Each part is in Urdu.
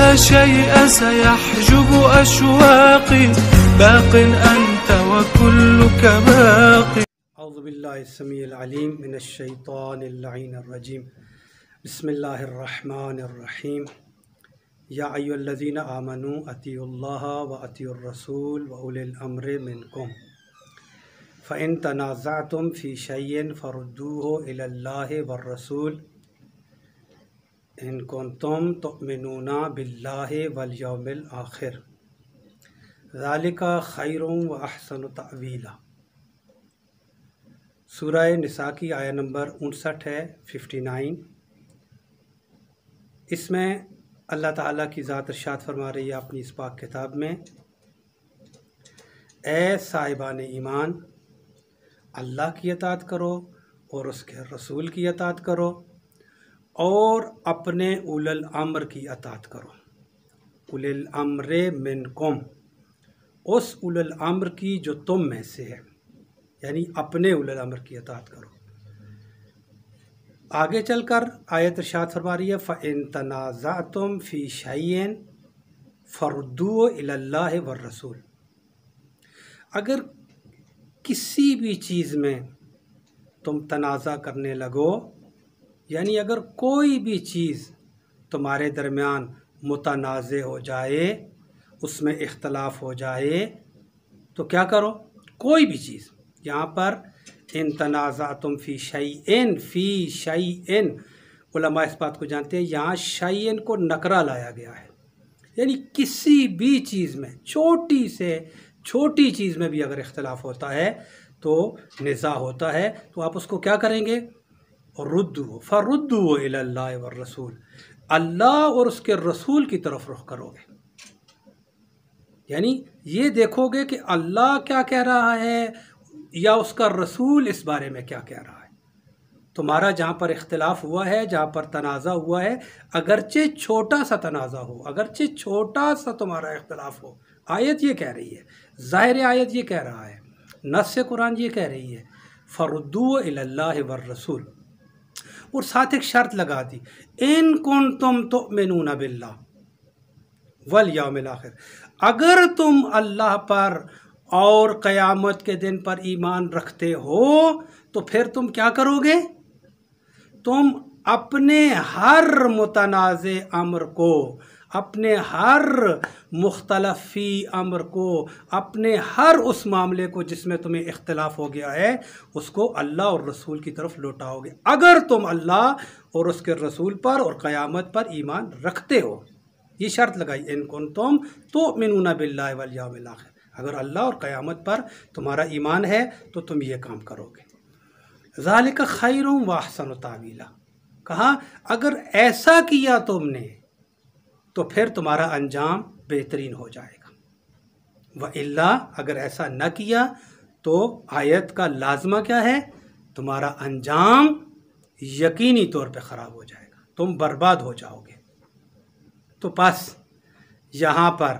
لا شيء سيحجب أشواقي باق أنت وكلك باقي. اعوذ باللہ السمیع العلیم من الشیطان اللعین الرجیم. بسم اللہ الرحمن الرحیم. یا ایھا الذین آمنوا اطیعوا اللہ واطیعوا الرسول واولی الامر منکم فإن تنازعتم فی شیء فردوه الی اللہ والرسول ان کنتم تؤمنون باللہ والیوم الآخر ذالک خیر واحسن تأویلا. سورہ نساء کی آیہ نمبر 59 ہے 59. اس میں اللہ تعالیٰ کی ذات ارشاد فرما رہی ہے اپنی اس پاک کتاب میں، اے صاحبان ایمان، اللہ کی اطاعت کرو اور اس کے رسول کی اطاعت کرو اور اپنے اولی الامر کی اطاعت کرو. اولی الامر منکم، اس اولی الامر کی جو تم میں سے ہے، یعنی اپنے اولی الامر کی اطاعت کرو. آگے چل کر آیت ارشاد فرما رہی ہے فَإِن تَنَازَعْتُمْ فِي شَيْءٍ فَرُدُّوهُ إِلَى اللَّهِ وَالرَّسُولِ. اگر کسی بھی چیز میں تم تنازع کرنے لگو، یعنی اگر کوئی بھی چیز تمہارے درمیان متنازع ہو جائے، اس میں اختلاف ہو جائے، تو کیا کرو؟ کوئی بھی چیز. یہاں پر ان تنازعتم فی شیئن، فی شیئن، علماء اس بات کو جانتے ہیں، یہاں شیئن کو نکرہ لایا گیا ہے، یعنی کسی بھی چیز میں، چھوٹی سے چھوٹی چیز میں بھی اگر اختلاف ہوتا ہے تو نزاع ہوتا ہے تو آپ اس کو کیا کریں گے؟ ردو فردو الی اللہ والرسول، اللہ اور اس کے رسول کی طرف رخ کرو گے. یعنی یہ دیکھو گے کہ اللہ کیا کہہ رہا ہے یا اس کا رسول اس بارے میں کیا کہہ رہا ہے. تمہارا جہاں پر اختلاف ہوا ہے، جہاں پر تنازع ہوا ہے، اگرچہ چھوٹا سا تنازع ہو، اگرچہ چھوٹا سا تمہارا اختلاف ہو، آیت یہ کہہ رہی ہے، ظاہر آیت یہ کہہ رہا ہے، نص قرآن یہ کہہ رہی ہے فردوہ الی اللہ والرسول. اور ساتھ ایک شرط لگا دی، ان کنتم تؤمنون باللہ والیوم الآخر، اگر تم اللہ پر اور قیامت کے دن پر ایمان رکھتے ہو تو پھر تم کیا کرو گے؟ تم اپنے ہر متنازع امر کو، اپنے ہر مختلف فی امر کو، اپنے ہر اس معاملے کو جس میں تمہیں اختلاف ہو گیا ہے، اس کو اللہ اور رسول کی طرف لوٹاؤ گے، اگر تم اللہ اور اس کے رسول پر اور قیامت پر ایمان رکھتے ہو. یہ شرط لگائی، ان کنتم تؤمنون باللہ والیوم الآخر، اگر اللہ اور قیامت پر تمہارا ایمان ہے تو تم یہ کام کرو گے. ذالک خیر واحسن تاویلا، کہا اگر ایسا کیا تم نے تو پھر تمہارا انجام بہترین ہو جائے گا، وَإِلَّا اگر ایسا نہ کیا تو آیت کا لازمہ کیا ہے؟ تمہارا انجام یقینی طور پہ خراب ہو جائے گا، تم برباد ہو جاؤ گے. تو بس یہاں پر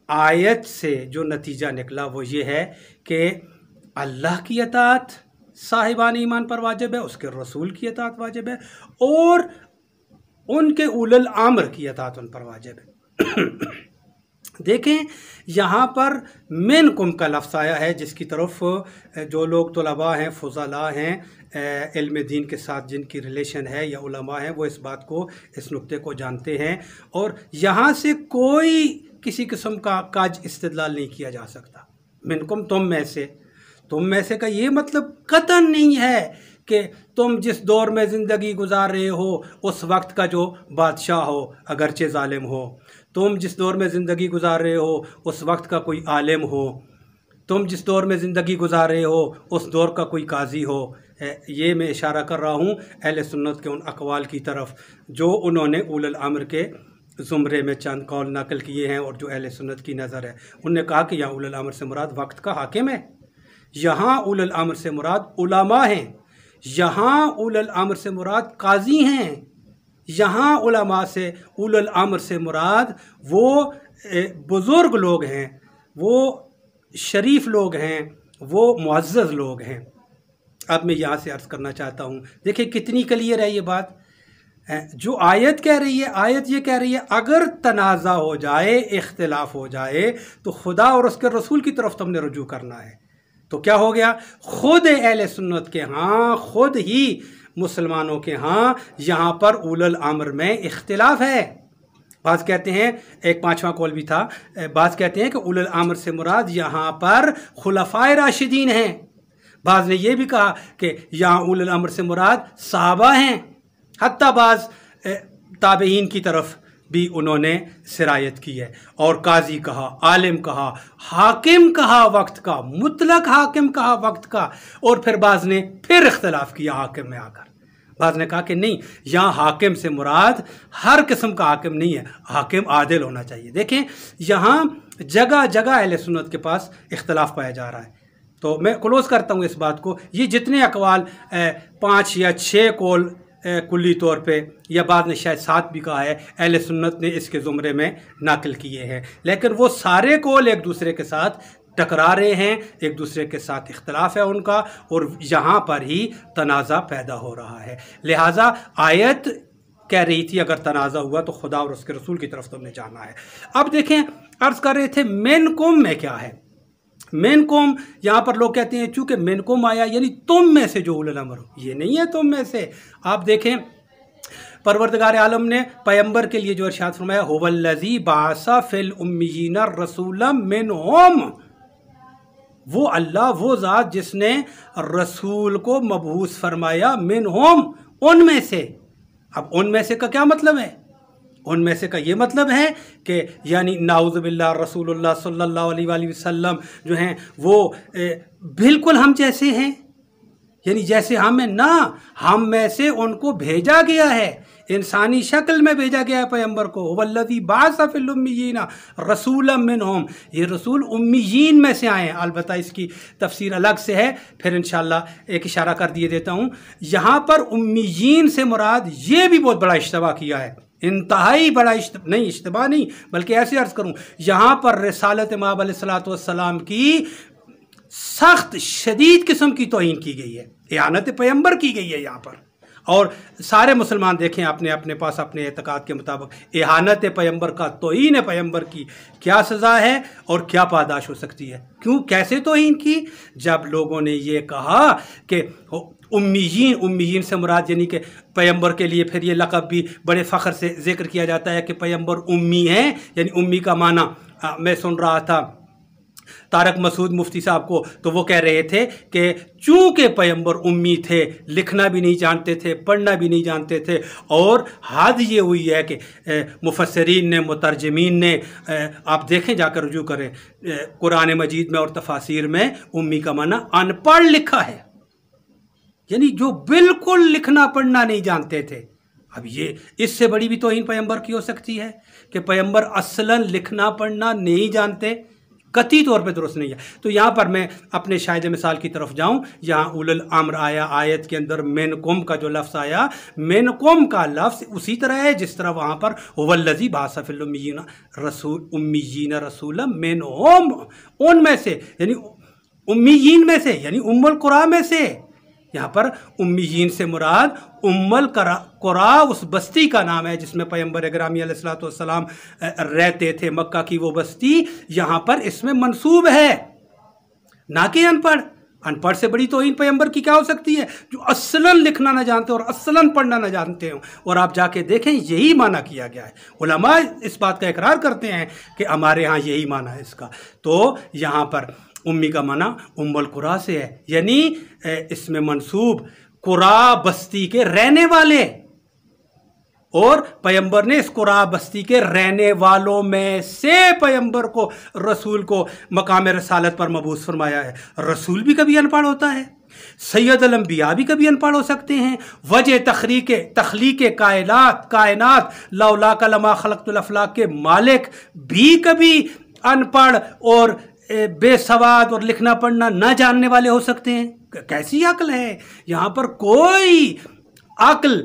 آیت سے جو نتیجہ نکلا وہ یہ ہے کہ اللہ کی اطاعت صاحبان ایمان پر واجب ہے، اس کے رسول کی اطاعت واجب ہے، اور ان کے اولی الامر کی اطاعت ان پر واجب ہے. دیکھیں یہاں پر منکم کا لفظ آیا ہے، جس کی طرف جو لوگ طلباء ہیں، فضلاء ہیں، علم دین کے ساتھ جن کی ریلیشن ہے یا علماء ہیں، وہ اس بات کو، اس نقطے کو جانتے ہیں، اور یہاں سے کوئی کسی قسم کا کاج استدلال نہیں کیا جا سکتا. منکم تم میں سے کا یہ مطلب قطعاً نہیں ہے کہ تم جس دور میں زندگی گزار رہے ہو اس وقت کا جو بادشاہ ہو اگرچہ ظالم ہو، تم جس دور میں زندگی گزار رہے ہو اس وقت کا کوئی عالم ہو، تم جس دور میں زندگی گزار رہے ہو اس دور کا کوئی قاضی ہو. یہ میں اشارہ کر رہا ہوں اہل سنت کے ان اقوال کی طرف جو انہوں نے اول الامر کے زمرے میں چند قول نقل کیے ہیں، اور جو اہل سنت کی نظر ہے. انہوں نے کہا کہ یہاں اول الامر سے مراد وقت کا حاکم ہے، یہاں اول الامر سے مراد علماء ہیں، یہاں اول الامر سے مراد قاضی ہیں، یہاں علماء سے اول الامر سے مراد وہ بزرگ لوگ ہیں، وہ شریف لوگ ہیں، وہ معزز لوگ ہیں. اب میں یہاں سے عرض کرنا چاہتا ہوں، دیکھیں کتنی کلیئر ہے یہ بات. جو آیت کہہ رہی ہے، آیت یہ کہہ رہی ہے اگر تنازع ہو جائے، اختلاف ہو جائے تو خدا اور اس کے رسول کی طرف تم نے رجوع کرنا ہے۔ تو کیا ہو گیا؟ خود اہل سنت کے ہاں، خود ہی مسلمانوں کے ہاں یہاں پر اولو الامر میں اختلاف ہے۔ بعض کہتے ہیں، ایک پانچواں قول بھی تھا، بعض کہتے ہیں کہ اولو الامر سے مراد یہاں پر خلفائے راشدین ہیں، بعض نے یہ بھی کہا کہ یہاں اولو الامر سے مراد صحابہ ہیں، حتیٰ بعض تابعین کی طرف بھی انہوں نے سرایت کی ہے، اور قاضی کہا، عالم کہا، حاکم کہا وقت کا، مطلق حاکم کہا وقت کا، اور پھر بعض نے پھر اختلاف کیا حاکم میں آ کر، بعض نے کہا کہ نہیں، یہاں حاکم سے مراد ہر قسم کا حاکم نہیں ہے، حاکم عادل ہونا چاہیے۔ دیکھیں یہاں جگہ جگہ اہل سنت کے پاس اختلاف پایا جا رہا ہے۔ تو میں کلوز کرتا ہوں اس بات کو، یہ جتنے اقوال 5 یا 6 قول کلی طور پہ، یا بعد نے شاید 7 بھی کہا ہے، اہل سنت نے اس کے زمرے میں نقل کیے ہیں، لیکن وہ سارے قول ایک دوسرے کے ساتھ ٹکرا رہے ہیں، ایک دوسرے کے ساتھ اختلاف ہے ان کا، اور یہاں پر ہی تنازع پیدا ہو رہا ہے۔ لہٰذا آیت کہہ رہی تھی اگر تنازع ہوا تو خدا اور اس کے رسول کی طرف تم نے جانا ہے۔ اب دیکھیں، عرض کر رہے تھے منکم میں کیا ہے؟ منکم یہاں پر لوگ کہتے ہیں چونکہ منکم آیا یعنی تم میں سے جو اولو الامر ہو، یہ نہیں ہے تم میں سے۔ آپ دیکھیں پروردگار عالم نے پیمبر کے لیے جو ارشاد فرمایا، هو الذی بعث فی الامیین رسولا منہم، وہ اللہ، وہ ذات جس نے رسول کو مبعوث فرمایا منہم، ان میں سے۔ اب ان میں سے کا کیا مطلب ہے؟ ان میں سے کا یہ مطلب ہے کہ یعنی نعوذ باللہ رسول اللہ صلی اللہ علیہ وآلہ وسلم جو ہیں وہ بالکل ہم جیسے ہیں، یعنی جیسے ہم ہیں، نہ، ہم میں سے ان کو بھیجا گیا ہے، انسانی شکل میں بھیجا گیا ہے پیمبر کو۔ والذی بعث فی الامیین رسولا منہم، یہ رسول امیین میں سے آئے ہیں، البتہ اس کی تفسیر الگ سے ہے، پھر انشاءاللہ ایک اشارہ کر دیے دیتا ہوں۔ یہاں پر امیین سے مراد یہ بھی بہت بڑا اشتباہ کیا ہے، انتہائی بڑا اشتباہ نہیں بلکہ ایسے عرض کروں، یہاں پر رسالت مآب علیہ السلام کی سخت شدید قسم کی توہین کی گئی ہے، اہانت پیمبر کی گئی ہے یہاں پر، اور سارے مسلمان دیکھیں اپنے پاس اپنے اعتقاد کے مطابق اہانت پیمبر کا، توہین پیمبر کی کیا سزا ہے اور کیا پاداش ہو سکتی ہے۔ کیوں، کیسے توہین کی؟ جب لوگوں نے یہ کہا کہ امیین سے مراد یعنی کہ پیمبر کے لیے پھر یہ لقب بھی بڑے فخر سے ذکر کیا جاتا ہے کہ پیمبر امی ہیں، یعنی امی کا معنی میں سن رہا تھا طارق مسعود مفتی صاحب کو، تو وہ کہہ رہے تھے کہ چونکہ پیمبر امی تھے، لکھنا بھی نہیں جانتے تھے، پڑھنا بھی نہیں جانتے تھے، اور حد یہ ہوئی ہے کہ مفسرین نے، مترجمین نے، آپ دیکھیں جا کر رجوع کریں قرآن مجید میں اور تفاسیر میں، امی کا معنی ان پڑھ لکھا ہے، یعنی جو بالکل لکھنا پڑھنا نہیں جانتے تھے۔ اب یہ اس سے بڑی بھی توہین پیمبر کی ہو سکتی ہے کہ پیمبر اصلاً لکھنا پڑھنا نہیں جانتے؟ قطعی طور پہ درست نہیں ہے۔ تو یہاں پر میں اپنے شاہد مثال کی طرف جاؤں، یہاں اولو الامر آیا، آیت کے اندر منکم کا جو لفظ آیا، منکم کا لفظ اسی طرح ہے جس طرح وہاں پر هو الذی بعث فی الامیین رسولا منہم، ان میں سے، یعنی امیین میں سے، یعنی ام القریٰ میں سے۔ یہاں پر امیین سے مراد ام القریٰ اس بستی کا نام ہے جس میں پیمبر گرامی علیہ السلام رہتے تھے، مکہ کی وہ بستی یہاں پر اس میں منسوب ہے، نہ کہ ان پڑھ۔ ان پڑھ سے بڑی توہین پیمبر کی کیا ہو سکتی ہے؟ جو اصلاً لکھنا نہ جانتے اور اصلاً پڑھنا نہ جانتے ہوں، اور آپ جا کے دیکھیں یہی معنی کیا گیا ہے، علماء اس بات کا اقرار کرتے ہیں کہ ہمارے ہاں یہی معنی ہے اس کا۔ تو یہاں پر امی کا معنی ام القریٰ سے ہے، یعنی اس میں منسوب قریٰ بستی کے رہنے والے، اور پیمبر نے اس قریٰ بستی کے رہنے والوں میں سے پیمبر کو، رسول کو مقام رسالت پر مبعوث فرمایا ہے۔ رسول بھی کبھی ان پڑھ ہوتا ہے، سید الانبیاء بھی کبھی ان پڑھ ہو سکتے ہیں، وجہ تخلیق کائنات لولاک لما خلقت الافلاک کے مالک بھی کبھی ان پڑھ اور بے سواد اور لکھنا پڑھنا نہ جاننے والے ہو سکتے ہیں۔ کیسی عقل ہے؟ یہاں پر کوئی عقل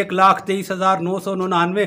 1,23,999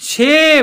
6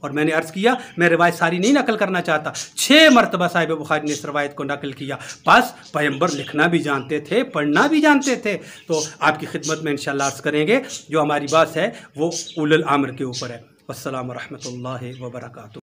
اور میں نے عرض کیا میں روایت ساری نہیں نقل کرنا چاہتا، 6 مرتبہ صاحب بخاری نے اس روایت کو نقل کیا، بس پیغمبر لکھنا بھی جانتے تھے، پڑھنا بھی جانتے تھے۔ تو آپ کی خدمت میں انشاءاللہ عرض کریں گے جو ہماری بات ہے وہ اولو الامر کے اوپر ہے۔ والسلام ورحمۃ اللہ وبرکاتہ۔